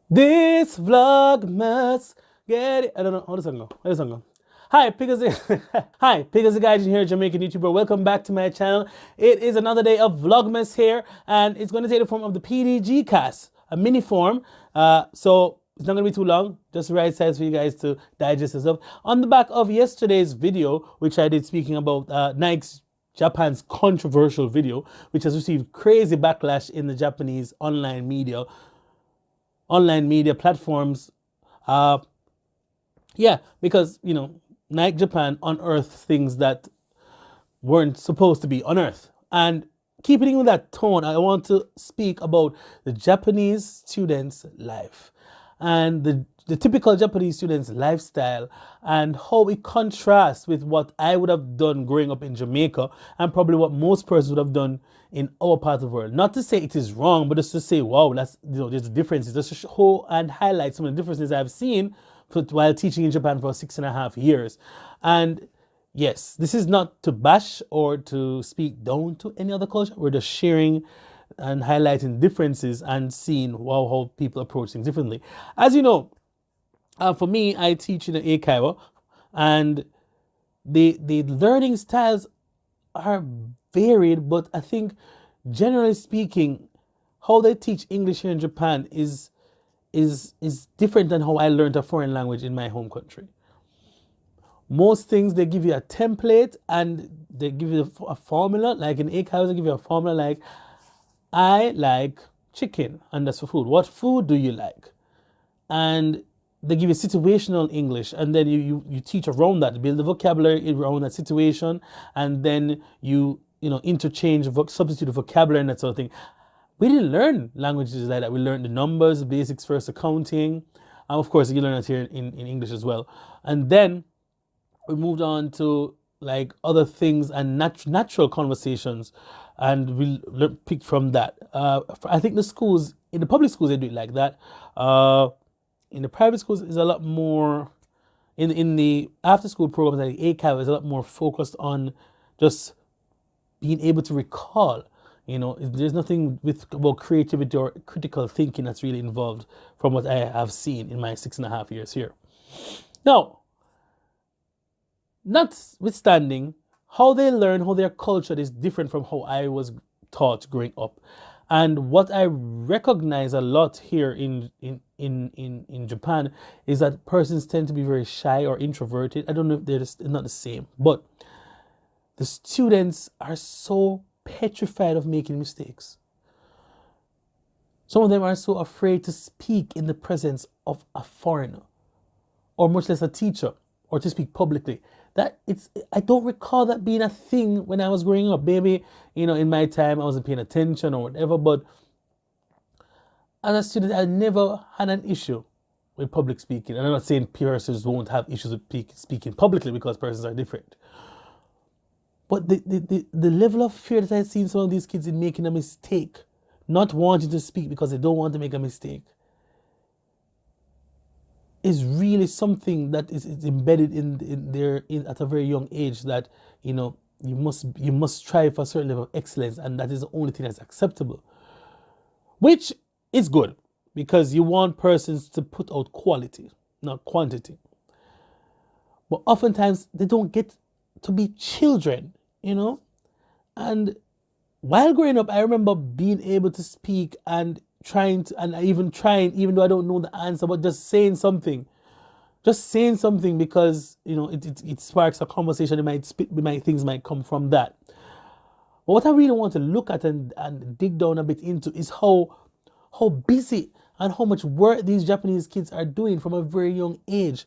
This Vlogmas, get it. I don't know how does that go. How does that go? Hi, Pickers. Hi, Pickers the Guy here, Jamaican YouTuber. Welcome back to my channel. It is another day of Vlogmas here, and it's going to take the form of the PDG cast, a mini form. So it's not going to be too long, just the right size for you guys to digest this up. On the back of yesterday's video, which I did speaking about Nike's Japan's controversial video, which has received crazy backlash in the Japanese online media platforms. Uh, yeah, because Nike Japan unearthed things that weren't supposed to be unearthed. And keeping with that tone, I want to speak about the Japanese students' life and the typical Japanese student's lifestyle and how it contrasts with what I would have done growing up in Jamaica and probably what most persons would have done in our part of the world. Not to say it is wrong, but just to say, wow, that's there's differences. Just to show and highlight some of the differences I've seen while teaching in Japan for 6.5 years. And yes, this is not to bash or to speak down to any other culture. We're just sharing and highlighting differences and seeing how people approach things differently. As you know, for me, I teach in the Eikaiwa, and the learning styles are varied, but I think generally speaking, how they teach English here in Japan is different than how I learned a foreign language in my home country. Most things they give you a template and they give you a formula. Like in Eikaiwa, they give you a formula like, I like chicken, and that's for food. What food do you like? And they give you situational English, and then you teach around that, build the vocabulary around that situation, and then you interchange, substitute the vocabulary and that sort of thing. We didn't learn languages like that. We learned the numbers, the basics first, accounting, and of course you learn it here in English as well. And then we moved on to like other things and natural conversations, and we picked from that. I think in the public schools they do it like that. In the private schools is a lot more. In the after school programs like ACAV is a lot more focused on just being able to recall. There's nothing about creativity or critical thinking that's really involved from what I have seen in my 6.5 years here. Now, notwithstanding, how they learn, how they're cultured is different from how I was taught growing up. And what I recognize a lot here in Japan is that persons tend to be very shy or introverted. I don't know if they're not the same, but the students are so petrified of making mistakes. Some of them are so afraid to speak in the presence of a foreigner, or much less a teacher, or to speak publicly. I don't recall that being a thing when I was growing up. Maybe, in my time I wasn't paying attention or whatever, but as a student I never had an issue with public speaking. And I'm not saying persons won't have issues with speaking publicly because persons are different. But the level of fear that I see in some of these kids in making a mistake, not wanting to speak because they don't want to make a mistake, is really something that is embedded at a very young age, that you must strive for a certain level of excellence, and that is the only thing that's acceptable, which is good because you want persons to put out quality, not quantity. But oftentimes they don't get to be children, and while growing up I remember being able to speak and trying, even though I don't know the answer, but just saying something because it sparks a conversation. Things might come from that. But what I really want to look at and dig down a bit into is how busy and how much work these Japanese kids are doing from a very young age.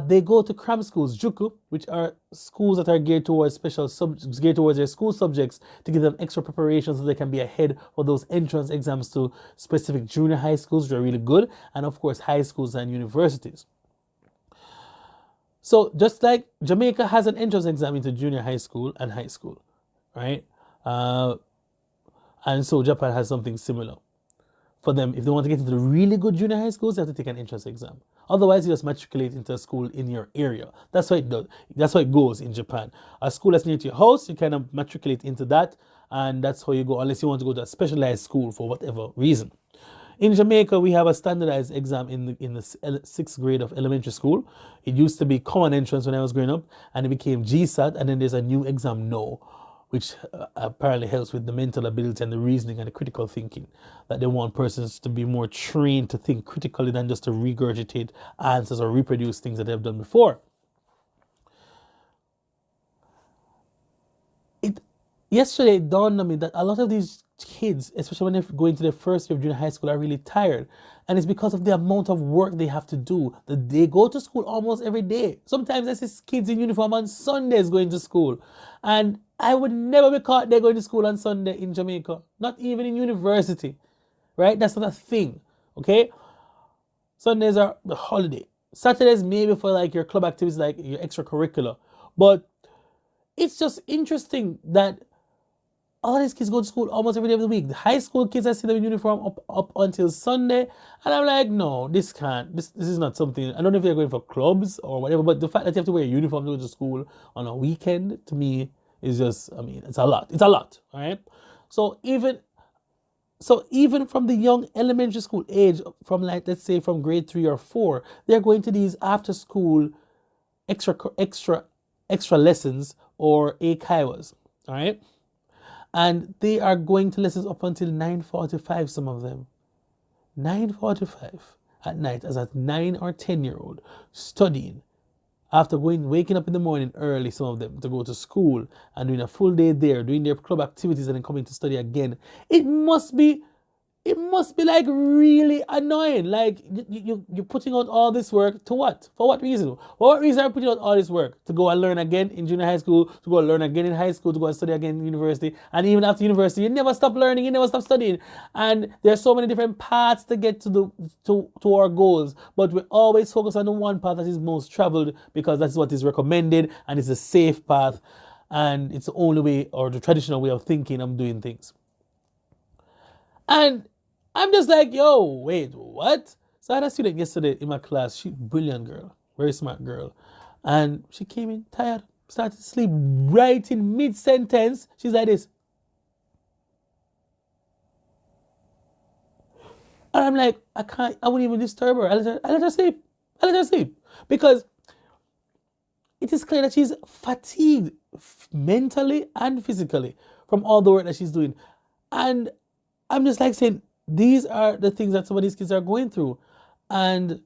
They go to cram schools, juku, which are schools that are geared towards their school subjects to give them extra preparation so they can be ahead for those entrance exams to specific junior high schools, which are really good, and of course high schools and universities. So just like Jamaica has an entrance exam into junior high school and high school, right? And so Japan has something similar. For them, if they want to get into the really good junior high schools, they have to take an entrance exam. Otherwise, you just matriculate into a school in your area. That's how it does. That's how it goes in Japan. A school that's near to your house, you kind of matriculate into that, and that's how you go, unless you want to go to a specialized school for whatever reason. In Jamaica, we have a standardized exam in the sixth grade of elementary school. It used to be common entrance when I was growing up, and it became GSAT, and then there's a new exam now, which apparently helps with the mental ability and the reasoning and the critical thinking. That they want persons to be more trained to think critically than just to regurgitate answers or reproduce things that they have done before. Yesterday it dawned on me that a lot of these kids, especially when they're going to their first year of junior high school, are really tired. And it's because of the amount of work they have to do. That they go to school almost every day. Sometimes I see kids in uniform on Sundays going to school. And I would never be caught there going to school on Sunday in Jamaica. Not even in university. Right? That's not a thing. Okay? Sundays are the holiday. Saturdays maybe for like your club activities, like your extracurricular. But it's just interesting that all these kids go to school almost every day of the week. The high school kids, I see them in uniform up until Sunday. And I'm like, no, this can't. This is not something. I don't know if they're going for clubs or whatever, but the fact that you have to wear a uniform to go to school on a weekend, to me, is just, I mean, it's a lot. It's a lot. All right. So even from the young elementary school age, from like, let's say from grade 3 or 4, they're going to these after school extra lessons or AKIWAs. All right. And they are going to lessons up until 9:45, some of them. 9:45 at night as a 9 or 10-year-old studying after waking up in the morning early, some of them, to go to school and doing a full day there, doing their club activities and then coming to study again. It must be like really annoying. Like you're putting out all this work to what? For what reason? For what reason are you putting out all this work? To go and learn again in junior high school, to go and learn again in high school, to go and study again in university. And even after university, you never stop learning, you never stop studying. And there's so many different paths to get to our goals. But we always focus on the one path that is most traveled because that's what is recommended and it's a safe path. And it's the only way or the traditional way of thinking of doing things. And I'm just like, yo, wait, what? So I had a student yesterday in my class. She brilliant girl, very smart girl. And she came in tired, started to sleep right in mid-sentence. She's like this. And I'm like, I wouldn't even disturb her. I let her sleep. I let her sleep. Because it is clear that she's fatigued mentally and physically from all the work that she's doing. And I'm just like saying, these are the things that some of these kids are going through. And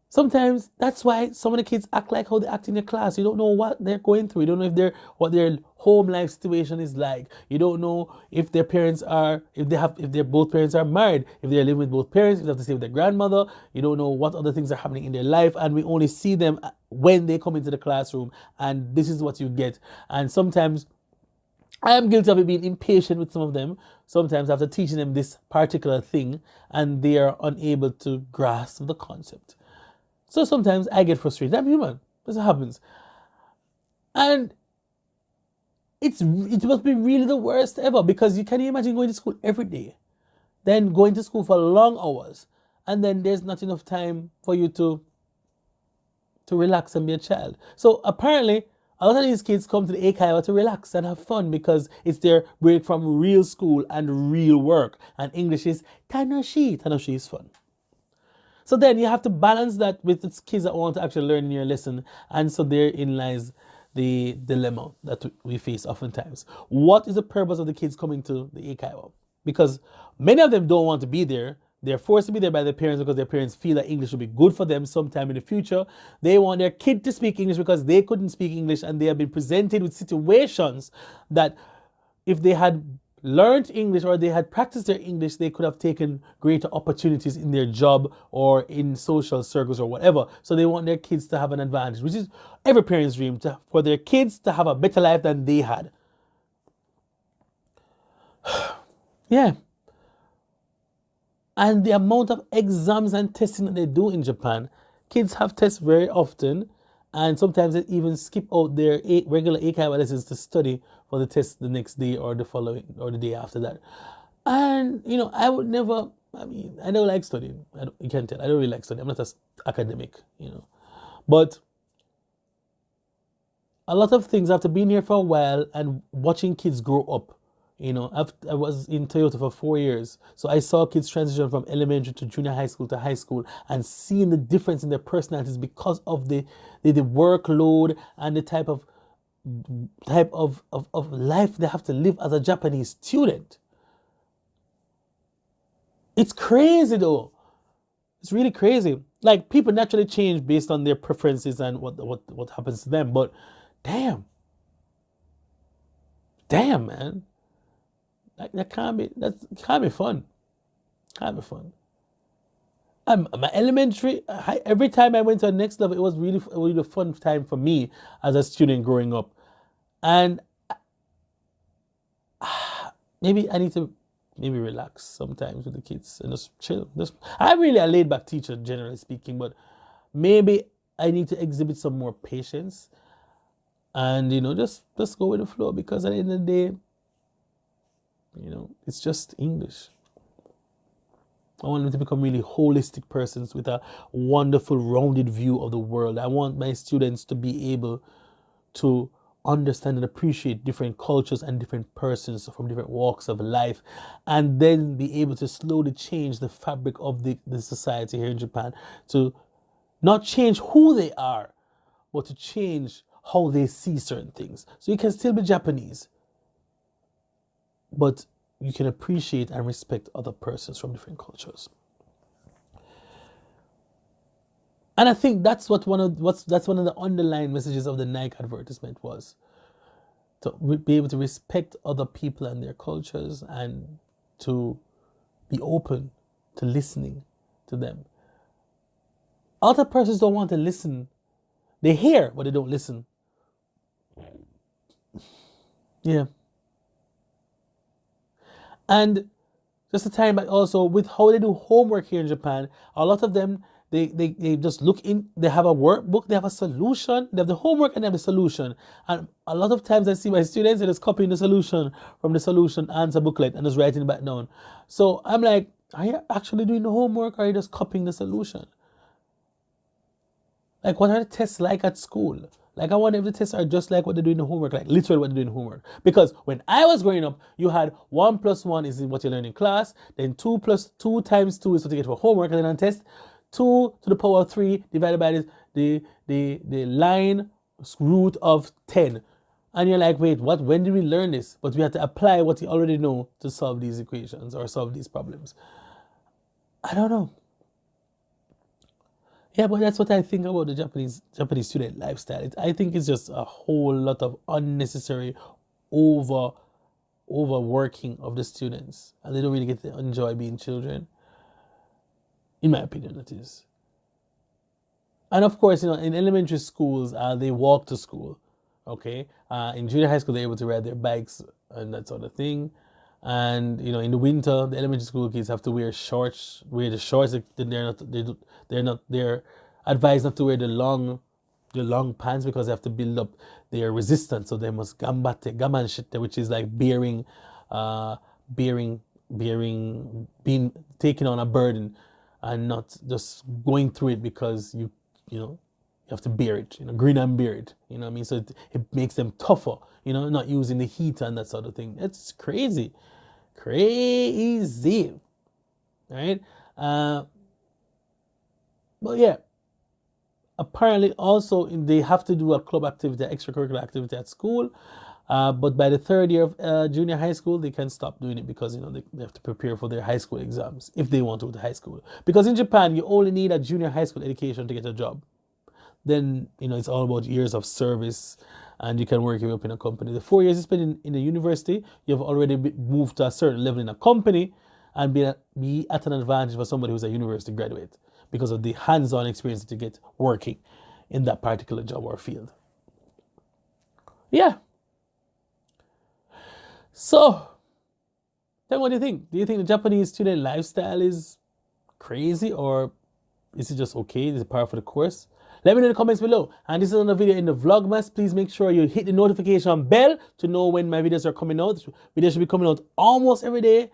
sometimes that's why some of the kids act like how they act in their class. You don't know what they're going through. You don't know what their home life situation is like. You don't know if their parents are, if their both parents are married, if they're living with both parents, if they have to stay with their grandmother. You don't know what other things are happening in their life. And we only see them when they come into the classroom. And this is what you get. And sometimes I am guilty of being impatient with some of them. Sometimes after teaching them this particular thing and they are unable to grasp the concept. So sometimes I get frustrated. I'm human. This happens. And it must be really the worst ever because you can imagine going to school every day, then going to school for long hours, and then there's not enough time for you to relax and be a child. So apparently, a lot of these kids come to the AKIWA to relax and have fun because it's their break from real school and real work. And English is Tanoshi. Tanoshi is fun. So then you have to balance that with the kids that want to actually learn in your lesson. And so therein lies the dilemma that we face oftentimes. What is the purpose of the kids coming to the AKIWA? Because many of them don't want to be there. They're forced to be there by their parents because their parents feel that English will be good for them sometime in the future. They want their kid to speak English because they couldn't speak English and they have been presented with situations that if they had learned English or they had practiced their English, they could have taken greater opportunities in their job or in social circles or whatever. So they want their kids to have an advantage, which is every parent's dream, for their kids to have a better life than they had. Yeah. And the amount of exams and testing that they do in Japan, kids have tests very often, and sometimes they even skip out their regular AKIWA lessons to study for the test the next day or the following or the day after that. And, I would never, I don't like studying. You can tell, I don't really like studying. I'm not an academic, But a lot of things after being here for a while and watching kids grow up, I was in Toyota for 4 years. So I saw kids transition from elementary to junior high school to high school and seeing the difference in their personalities because of the workload and the type of life they have to live as a Japanese student. It's crazy though. It's really crazy. Like people naturally change based on their preferences and what happens to them. But damn, man, that can't be fun. Can't be fun. My elementary, every time I went to the next level, it was really a fun time for me as a student growing up. And maybe I need to relax sometimes with the kids and just chill. I'm really a laid back teacher, generally speaking, but maybe I need to exhibit some more patience and just go with the flow, because at the end of the day, it's just English. I want them to become really holistic persons with a wonderful, rounded view of the world. I want my students to be able to understand and appreciate different cultures and different persons from different walks of life, and then be able to slowly change the fabric of the society here in Japan, to not change who they are, but to change how they see certain things. So you can still be Japanese, but you can appreciate and respect other persons from different cultures. And I think that's one of the underlying messages of the Nike advertisement was to be able to respect other people and their cultures, and to be open to listening to them. Other persons don't want to listen. They hear, but they don't listen. Yeah. And just a time back also, with how they do homework here in Japan, a lot of them, they just look in, they have a workbook, they have a solution, they have the homework and they have the solution. And a lot of times I see my students, they're just copying the solution from the solution answer booklet and just writing it back down. So I'm like, are you actually doing the homework, or are you just copying the solution? Like, what are the tests like at school? Like, I wonder if the tests are just like what they're doing in homework, like literally what they're doing in homework. Because when I was growing up, you had 1 + 1 is what you learn in class, then 2 + 2 × 2 is what you get for homework, and then on test, 2 to the power of 3 divided by the line root of 10. And you're like, wait, what? When did we learn this? But we have to apply what you already know to solve these equations or solve these problems. I don't know. Yeah, but that's what I think about the Japanese student lifestyle. I think it's just a whole lot of unnecessary overworking of the students, and they don't really get to enjoy being children. In my opinion, that is. And of course, in elementary schools, they walk to school. Okay, in junior high school, they're able to ride their bikes and that sort of thing. And in the winter, the elementary school kids have to wear shorts. They're advised not to wear the long pants, because they have to build up their resistance. So they must gamanshite, which is like being taking on a burden and not just going through it because you have to bear it, grin and bear it. You know what I mean? So it makes them tougher. Not using the heat and that sort of thing. It's crazy. Right? But yeah, apparently also they have to do a club activity, extracurricular activity at school. But by the third year of junior high school, they can stop doing it, because they have to prepare for their high school exams if they want to go to high school. Because in Japan, you only need a junior high school education to get a job. Then it's all about years of service, and you can work your way up in a company. The 4 years you spend in a university, you've already moved to a certain level in a company, and be at an advantage for somebody who's a university graduate, because of the hands-on experience that you get working in that particular job or field. Yeah. So, tell me, what do you think? Do you think the Japanese student lifestyle is crazy, or is it just okay? Is it par for the course? Let me know in the comments below. And this is another video in the Vlogmas. Please make sure you hit the notification bell to know when my videos are coming out. Videos should be coming out almost every day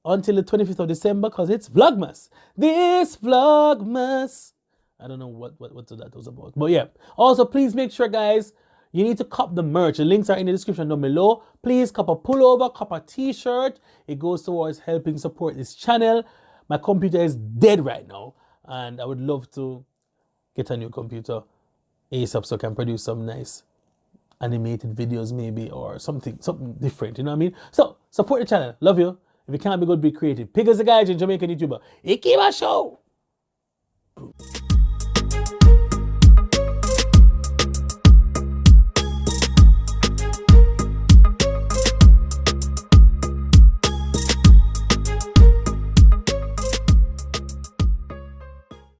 until the 25th of December, because it's Vlogmas. This Vlogmas. I don't know what that was about. But yeah. Also, please make sure, guys, you need to cop the merch. The links are in the description down below. Please cop a pullover, cop a t-shirt. It goes towards helping support this channel. My computer is dead right now, and I would love to get a new computer ASAP so I can produce some nice animated videos maybe, or something different, you know what I mean? So support the channel. Love you. If you can't be good, be creative. Pig as a guy, Jamaican YouTuber. Ikima Show.